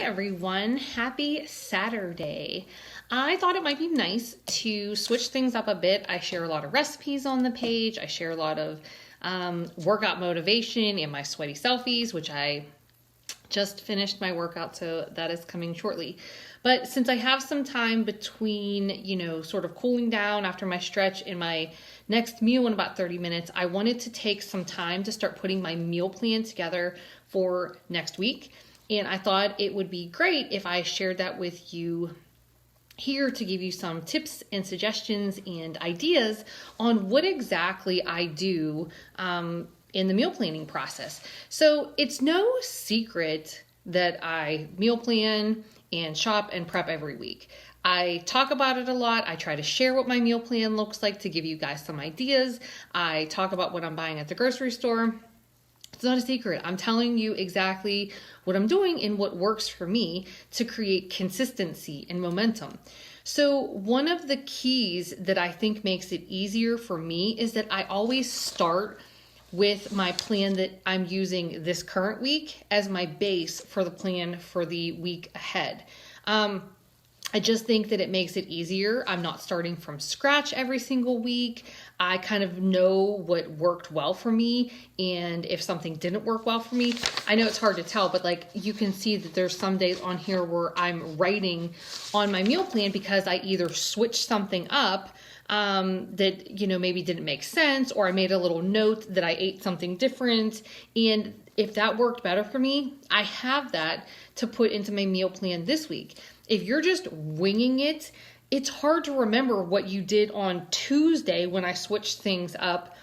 everyone. Happy Saturday. I thought it might be nice to switch things up a bit. I share a lot of recipes on the page. I share a lot of workout motivation and my sweaty selfies, which I just finished my workout, so that is coming shortly. But since I have some time between, sort of cooling down after my stretch and my next meal in about 30 minutes, I wanted to take some time to start putting my meal plan together for next week. And I thought it would be great if I shared that with you here to give you some tips and suggestions and ideas on what exactly I do in the meal planning process. So it's no secret that I meal plan and shop and prep every week. I talk about it a lot. I try to share what my meal plan looks like to give you guys some ideas. I talk about what I'm buying at the grocery store. It's not a secret. I'm telling you exactly what I'm doing and what works for me to create consistency and momentum. So one of the keys that I think makes it easier for me is that I always start with my plan that I'm using this current week as my base for the plan for the week ahead. I just think that it makes it easier. I'm not starting from scratch every single week. I kind of know what worked well for me, and if something didn't work well for me, I know it's hard to tell, but like you can see that there's some days on here where I'm writing on my meal plan because I either switched something up that maybe didn't make sense, or I made a little note that I ate something different, and if that worked better for me, I have that to put into my meal plan this week. If you're just winging it, it's hard to remember what you did on Tuesday when I switched things up,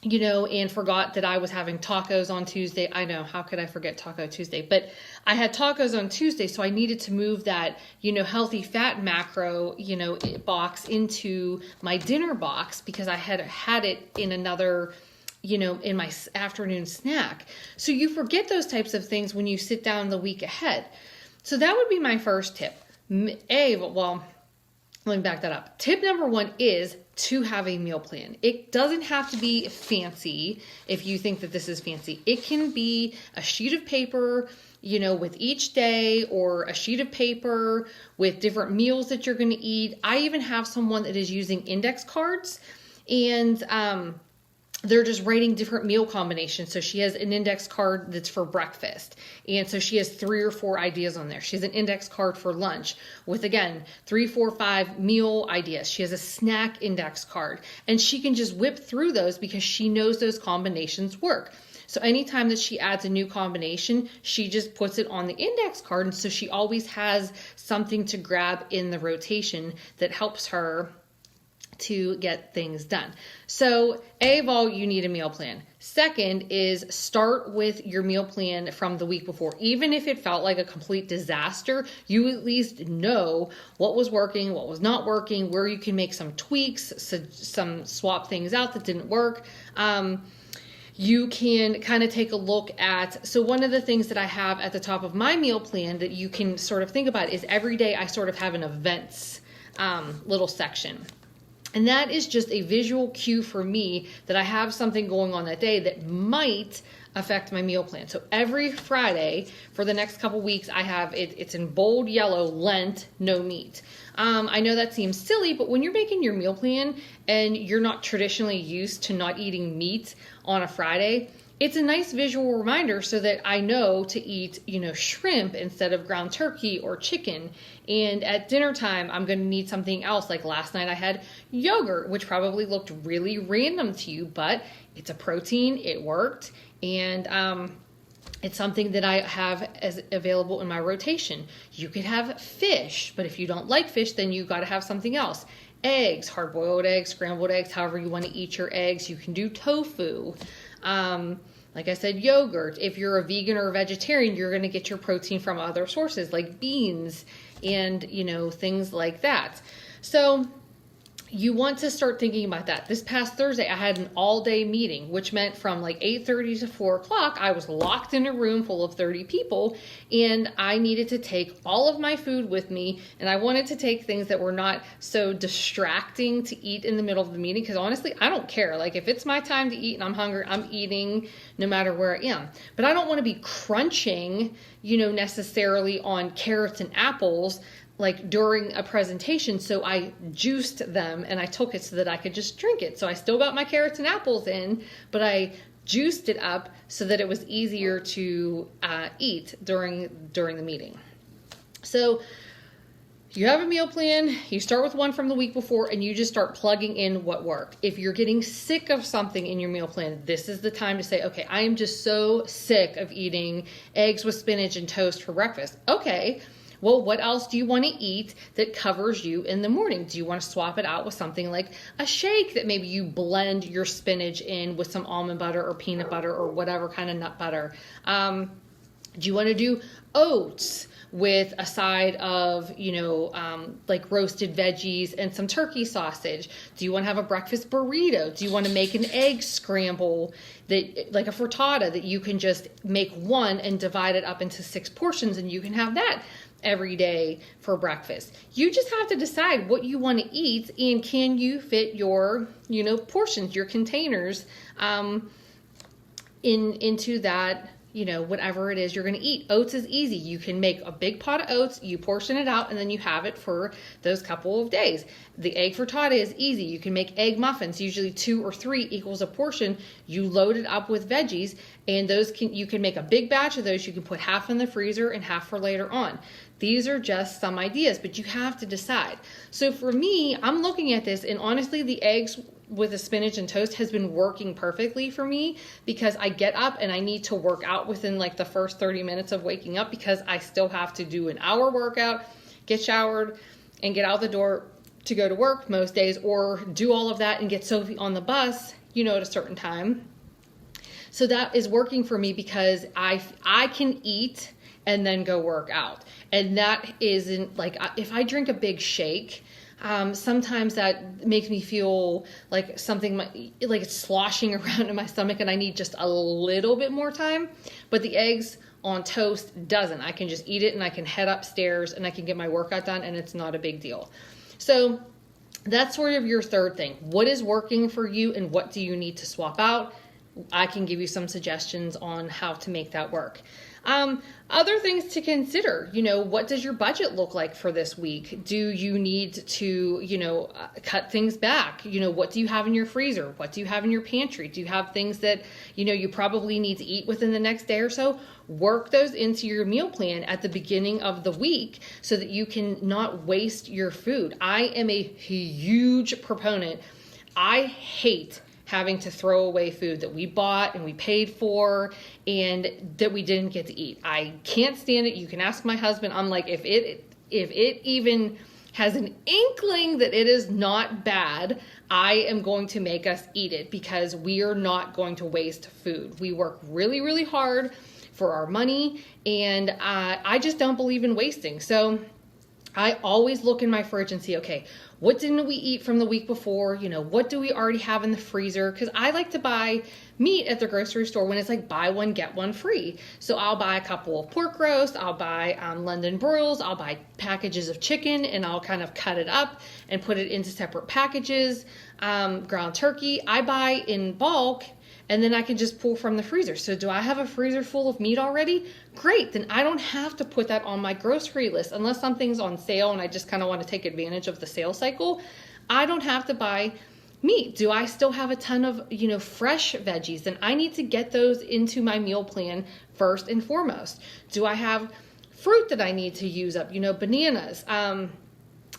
and forgot that I was having tacos on Tuesday. I know, how could I forget Taco Tuesday? But I had tacos on Tuesday, so I needed to move that, healthy fat macro, box into my dinner box because I had it in another, in my afternoon snack. So you forget those types of things when you sit down the week ahead. So that would be my first tip. Let me back that up. Tip number one is to have a meal plan. It doesn't have to be fancy if you think that this is fancy. It can be a sheet of paper, with each day, or a sheet of paper with different meals that you're going to eat. I even have someone that is using index cards, and they're just writing different meal combinations. So she has an index card that's for breakfast. And so she has 3 or 4 ideas on there. She has an index card for lunch with, again, 3, 4, 5 meal ideas. She has a snack index card. And she can just whip through those because she knows those combinations work. So anytime that she adds a new combination, she just puts it on the index card. And so she always has something to grab in the rotation that helps her to get things done. So A of all, you need a meal plan. Second is start with your meal plan from the week before. Even if it felt like a complete disaster, you at least know what was working, what was not working, where you can make some tweaks, some swap things out that didn't work. You can kind of take a look at, so one of the things that I have at the top of my meal plan that you can sort of think about is every day I sort of have an events little section. And that is just a visual cue for me that I have something going on that day that might affect my meal plan. So every Friday for the next couple weeks, I have it's in bold yellow, Lent, no meat. I know that seems silly, but when you're making your meal plan and you're not traditionally used to not eating meat on a Friday, it's a nice visual reminder so that I know to eat, shrimp instead of ground turkey or chicken. And at dinner time, I'm going to need something else. Like last night I had yogurt, which probably looked really random to you, but it's a protein. It worked. And it's something that I have as available in my rotation. You could have fish, but if you don't like fish, then you got to have something else. Eggs, hard-boiled eggs, scrambled eggs, however you want to eat your eggs. You can do tofu. Like I said, yogurt. If you're a vegan or a vegetarian, you're going to get your protein from other sources like beans and, things like that. So you want to start thinking about that. This past Thursday, I had an all-day meeting, which meant from like 8:30 to 4 o'clock, I was locked in a room full of 30 people, and I needed to take all of my food with me, and I wanted to take things that were not so distracting to eat in the middle of the meeting, because honestly, I don't care. Like, if it's my time to eat and I'm hungry, I'm eating no matter where I am. But I don't want to be crunching, necessarily on carrots and apples like during a presentation. So I juiced them and I took it so that I could just drink it. So I still got my carrots and apples in, but I juiced it up so that it was easier to eat during the meeting. So you have a meal plan, you start with one from the week before, and you just start plugging in what worked. If you're getting sick of something in your meal plan, this is the time to say, okay, I am just so sick of eating eggs with spinach and toast for breakfast. Okay, well, what else do you want to eat that covers you in the morning? Do you want to swap it out with something like a shake that maybe you blend your spinach in with some almond butter or peanut butter or whatever kind of nut butter? Do you want to do oats with a side of, like roasted veggies and some turkey sausage? Do you want to have a breakfast burrito? Do you want to make an egg scramble that, like a frittata, that you can just make one and divide it up into 6 portions, and you can have that every day for breakfast? You just have to decide what you want to eat, and can you fit your, portions, your containers, into that, whatever it is you're going to eat. Oats is easy. You can make a big pot of oats, you portion it out, and then you have it for those couple of days. The egg frittata is easy. You can make egg muffins, usually 2 or 3 equals a portion. You load it up with veggies, and you can make a big batch of those. You can put half in the freezer and half for later on. These are just some ideas, but you have to decide. So for me, I'm looking at this, and honestly, the eggs with the spinach and toast has been working perfectly for me, because I get up and I need to work out within like the first 30 minutes of waking up, because I still have to do an hour workout, get showered, and get out the door to go to work most days, or do all of that and get Sophie on the bus, at a certain time. So that is working for me, because I can eat and then go work out. And that isn't like, if I drink a big shake, sometimes that makes me feel like something like it's sloshing around in my stomach, and I need just a little bit more time. But the eggs on toast doesn't. I can just eat it, and I can head upstairs, and I can get my workout done, and it's not a big deal. So that's sort of your third thing. What is working for you, and what do you need to swap out? I can give you some suggestions on how to make that work. Other things to consider, what does your budget look like for this week? Do you need to, cut things back? What do you have in your freezer? What do you have in your pantry? Do you have things that, you probably need to eat within the next day or so? Work those into your meal plan at the beginning of the week so that you can not waste your food. I am a huge proponent. I hate having to throw away food that we bought and we paid for and that we didn't get to eat. I can't stand it. You can ask my husband. I'm like, if it even has an inkling that it is not bad, I am going to make us eat it, because we are not going to waste food. We work really, really hard for our money, and I just don't believe in wasting. So I always look in my fridge and see, okay, what didn't we eat from the week before? What do we already have in the freezer? Because I like to buy meat at the grocery store when it's like buy one, get one free. So I'll buy a couple of pork roasts, I'll buy London broils, I'll buy packages of chicken, and I'll kind of cut it up and put it into separate packages. Ground turkey, I buy in bulk, and then I can just pull from the freezer. So do I have a freezer full of meat already? Great, then I don't have to put that on my grocery list unless something's on sale and I just kind of want to take advantage of the sale cycle. I don't have to buy meat. Do I still have a ton of, fresh veggies? Then I need to get those into my meal plan first and foremost. Do I have fruit that I need to use up? Bananas.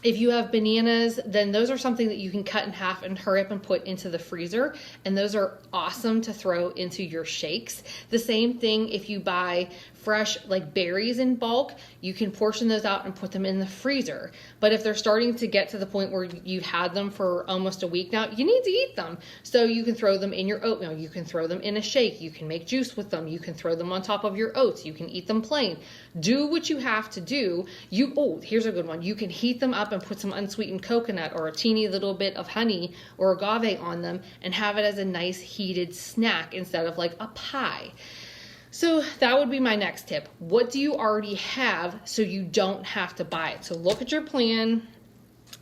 If you have bananas, then those are something that you can cut in half and hurry up and put into the freezer. And those are awesome to throw into your shakes. The same thing if you buy fresh like berries in bulk, you can portion those out and put them in the freezer. But if they're starting to get to the point where you've had them for almost a week now, you need to eat them. So you can throw them in your oatmeal. You can throw them in a shake. You can make juice with them. You can throw them on top of your oats. You can eat them plain. Do what you have to do. Here's a good one. You can heat them up up and put some unsweetened coconut or a teeny little bit of honey or agave on them and have it as a nice heated snack instead of like a pie. So that would be my next tip. What do you already have so you don't have to buy it? So look at your plan.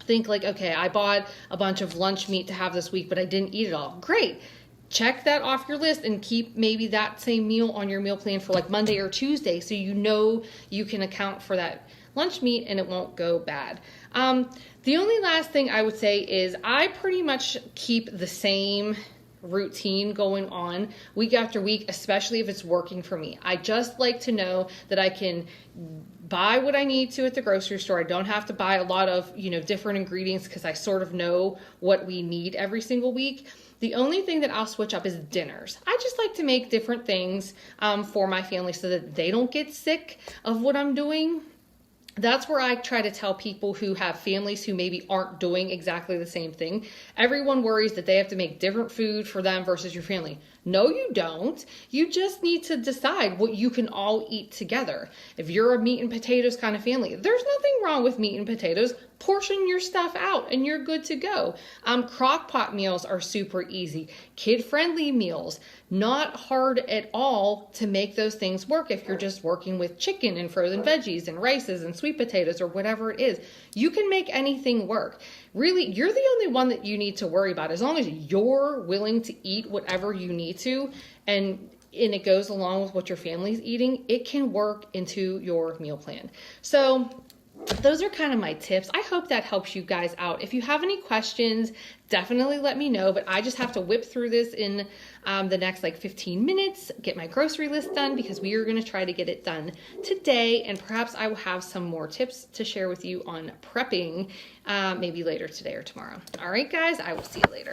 Think like, okay, I bought a bunch of lunch meat to have this week, but I didn't eat it all. Great. Check that off your list and keep maybe that same meal on your meal plan for like Monday or Tuesday so you know you can account for that lunch meat and it won't go bad. The only last thing I would say is I pretty much keep the same routine going on week after week, especially if it's working for me. I just like to know that I can buy what I need to at the grocery store. I don't have to buy a lot of, different ingredients because I sort of know what we need every single week. The only thing that I'll switch up is dinners. I just like to make different things for my family so that they don't get sick of what I'm doing. That's where I try to tell people who have families who maybe aren't doing exactly the same thing. Everyone worries that they have to make different food for them versus your family. No, you don't. You just need to decide what you can all eat together. If you're a meat and potatoes kind of family, there's nothing wrong with meat and potatoes. Portion your stuff out and you're good to go. Crock pot meals are super easy. Kid-friendly meals, not hard at all to make those things work if you're just working with chicken and frozen veggies and rices and sweet potatoes or whatever it is. You can make anything work. Really, you're the only one that you need to worry about. As long as you're willing to eat whatever you need to and it goes along with what your family's eating, it can work into your meal plan. So those are kind of my tips. I hope that helps you guys out. If you have any questions, definitely let me know, but I just have to whip through this in the next 15 minutes, get my grocery list done because we are going to try to get it done today, and perhaps I will have some more tips to share with you on prepping maybe later today or tomorrow. All right, guys, I will see you later.